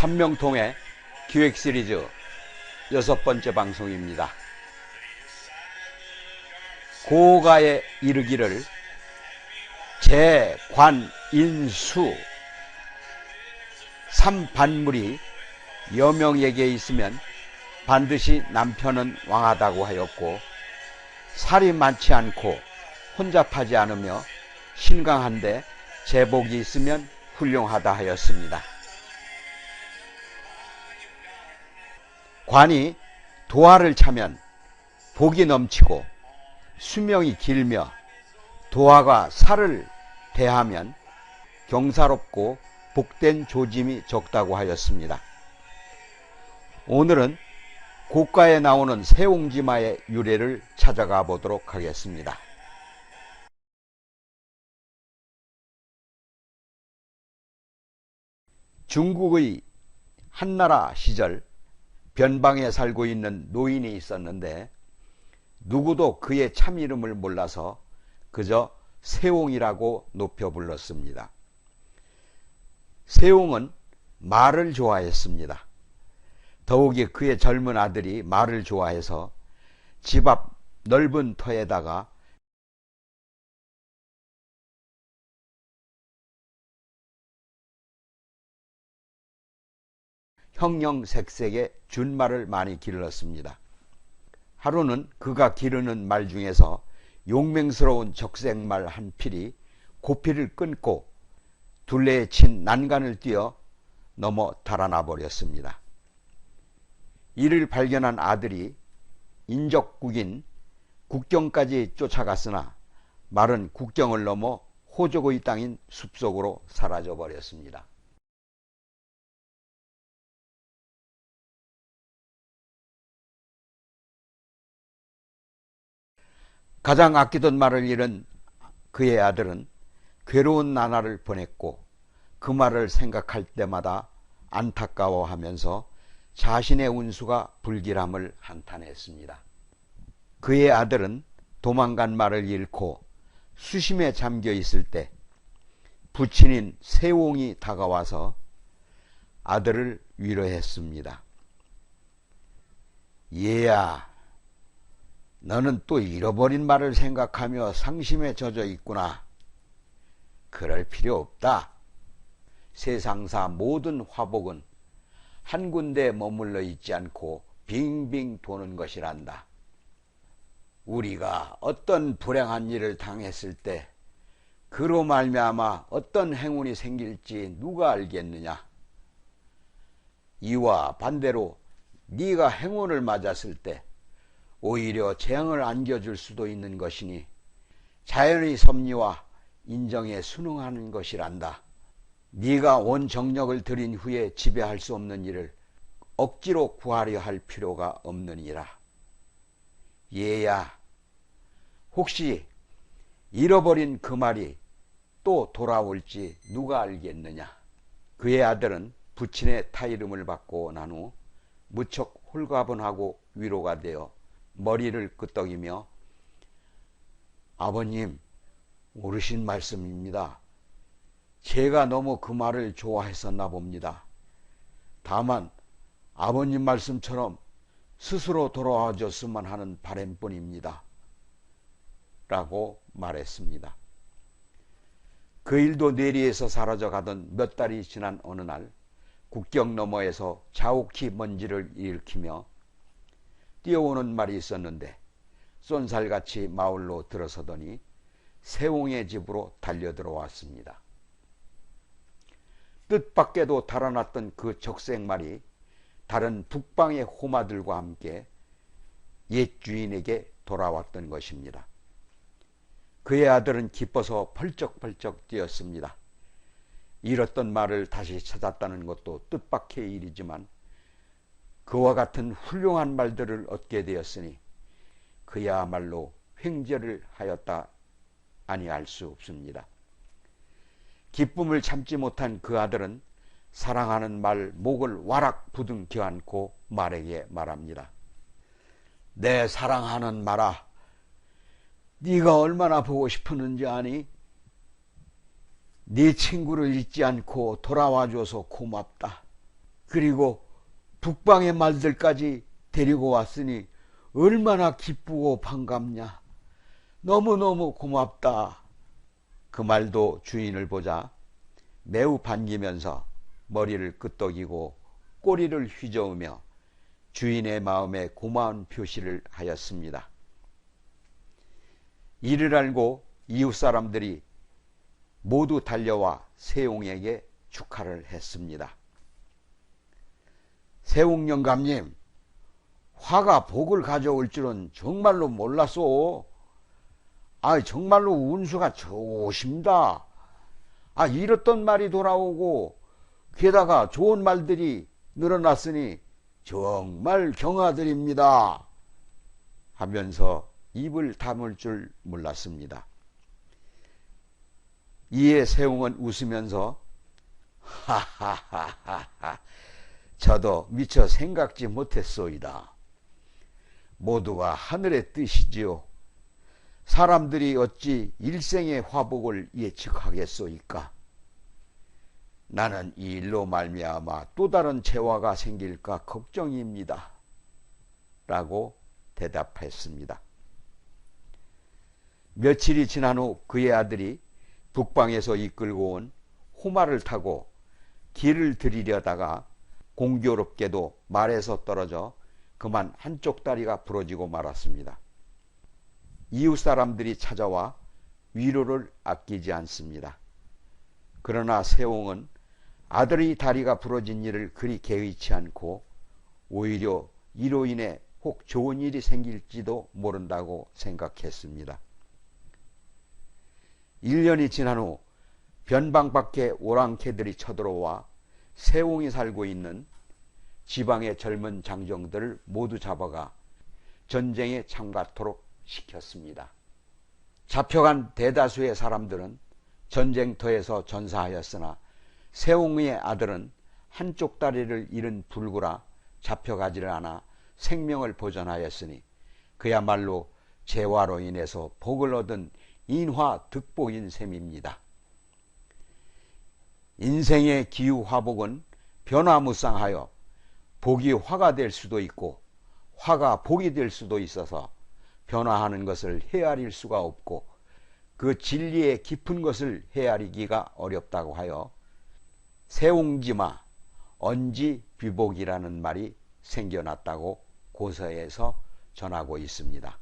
삼명통의 기획 시리즈 6번째 방송입니다. 고가에 이르기를 재관인수 삼반물이 여명에게 있으면 반드시 남편은 왕하다고 하였고, 살이 많지 않고 혼잡하지 않으며 신강한데 제복이 있으면 훌륭하다 하였습니다. 관이 도화를 차면 복이 넘치고, 수명이 길며 도화가 살을 대하면 경사롭고 복된 조짐이 적다고 하였습니다. 오늘은 고가에 나오는 세옹지마의 유래를 찾아가 보도록 하겠습니다. 중국의 한나라 시절 변방에 살고 있는 노인이 있었는데, 누구도 그의 참 이름을 몰라서 그저 세옹이라고 높여 불렀습니다. 세옹은 말을 좋아했습니다. 더욱이 그의 젊은 아들이 말을 좋아해서 집 앞 넓은 터에다가 형형색색의 준말을 많이 길렀습니다. 하루는 그가 기르는 말 중에서 용맹스러운 적색말 한 필이 고피를 끊고 둘레에 친 난간을 뛰어 넘어 달아나 버렸습니다. 이를 발견한 아들이 인적국인 국경까지 쫓아갔으나 말은 국경을 넘어 호족의 땅인 숲속으로 사라져 버렸습니다. 가장 아끼던 말을 잃은 그의 아들은 괴로운 나날을 보냈고, 그 말을 생각할 때마다 안타까워하면서 자신의 운수가 불길함을 한탄했습니다. 그의 아들은 도망간 말을 잃고 수심에 잠겨 있을 때 부친인 세옹이 다가와서 아들을 위로했습니다. 얘야, 너는 또 잃어버린 말을 생각하며 상심에 젖어 있구나. 그럴 필요 없다. 세상사 모든 화복은 한 군데 머물러 있지 않고 빙빙 도는 것이란다. 우리가 어떤 불행한 일을 당했을 때 그로 말미암아 어떤 행운이 생길지 누가 알겠느냐. 이와 반대로 네가 행운을 맞았을 때 오히려 재앙을 안겨줄 수도 있는 것이니 자연의 섭리와 인정에 순응하는 것이란다. 네가 온 정력을 들인 후에 지배할 수 없는 일을 억지로 구하려 할 필요가 없느니라. 얘야, 혹시 잃어버린 그 말이 또 돌아올지 누가 알겠느냐. 그의 아들은 부친의 타이름을 받고 난 후 무척 홀가분하고 위로가 되어 머리를 끄덕이며, 아버님, 옳으신 말씀입니다. 제가 너무 그 말을 좋아했었나 봅니다. 다만 아버님 말씀처럼 스스로 돌아와 줬으면 하는 바람뿐입니다. 라고 말했습니다. 그 일도 뇌리에서 사라져 가던 몇 달이 지난 어느 날, 국경 너머에서 자욱히 먼지를 일으키며 뛰어오는 말이 있었는데, 쏜살같이 마을로 들어서더니 세옹의 집으로 달려들어왔습니다. 뜻밖에도 달아났던 그 적색말이 다른 북방의 호마들과 함께 옛 주인에게 돌아왔던 것입니다. 그의 아들은 기뻐서 펄쩍펄쩍 뛰었습니다. 잃었던 말을 다시 찾았다는 것도 뜻밖의 일이지만 그와 같은 훌륭한 말들을 얻게 되었으니 그야말로 횡재를 하였다 아니할 수 없습니다. 기쁨을 참지 못한 그 아들은 사랑하는 말 목을 와락 부둥 껴안고 말에게 말합니다. 내 사랑하는 말아, 네가 얼마나 보고 싶었는지 아니? 네 친구를 잊지 않고 돌아와줘서 고맙다. 그리고 북방의 말들까지 데리고 왔으니 얼마나 기쁘고 반갑냐. 너무너무 고맙다. 그 말도 주인을 보자 매우 반기면서 머리를 끄덕이고 꼬리를 휘저으며 주인의 마음에 고마운 표시를 하였습니다. 이를 알고 이웃 사람들이 모두 달려와 세옹에게 축하를 했습니다. 세옹 영감님, 화가 복을 가져올 줄은 정말로 몰랐소. 정말로 운수가 좋으십니다. 잃었던 말이 돌아오고 게다가 좋은 말들이 늘어났으니 정말 경아드립니다. 하면서 입을 다물 줄 몰랐습니다. 이에 세옹은 웃으면서 하하하하하, 저도 미처 생각지 못했소이다. 모두가 하늘의 뜻이지요. 사람들이 어찌 일생의 화복을 예측하겠소이까. 나는 이 일로 말미암아 또 다른 재화가 생길까 걱정입니다. 라고 대답했습니다. 며칠이 지난 후 그의 아들이 북방에서 이끌고 온 호마를 타고 길을 들이려다가 공교롭게도 말에서 떨어져 그만 한쪽 다리가 부러지고 말았습니다. 이웃 사람들이 찾아와 위로를 아끼지 않습니다. 그러나 세옹은 아들의 다리가 부러진 일을 그리 개의치 않고 오히려 이로 인해 혹 좋은 일이 생길지도 모른다고 생각했습니다. 1년이 지난 후 변방 밖에 오랑캐들이 쳐들어와 세옹이 살고 있는 지방의 젊은 장정들을 모두 잡아가 전쟁에 참가토록 시켰습니다. 잡혀간 대다수의 사람들은 전쟁터에서 전사하였으나 세옹의 아들은 한쪽 다리를 잃은 불구라 잡혀가지를 않아 생명을 보존하였으니 그야말로 재화로 인해서 복을 얻은 인화득복인 셈입니다. 인생의 기후화복은 변화무쌍하여 복이 화가 될 수도 있고 화가 복이 될 수도 있어서 변화하는 것을 헤아릴 수가 없고 그 진리의 깊은 것을 헤아리기가 어렵다고 하여 세옹지마 언지비복이라는 말이 생겨났다고 고서에서 전하고 있습니다.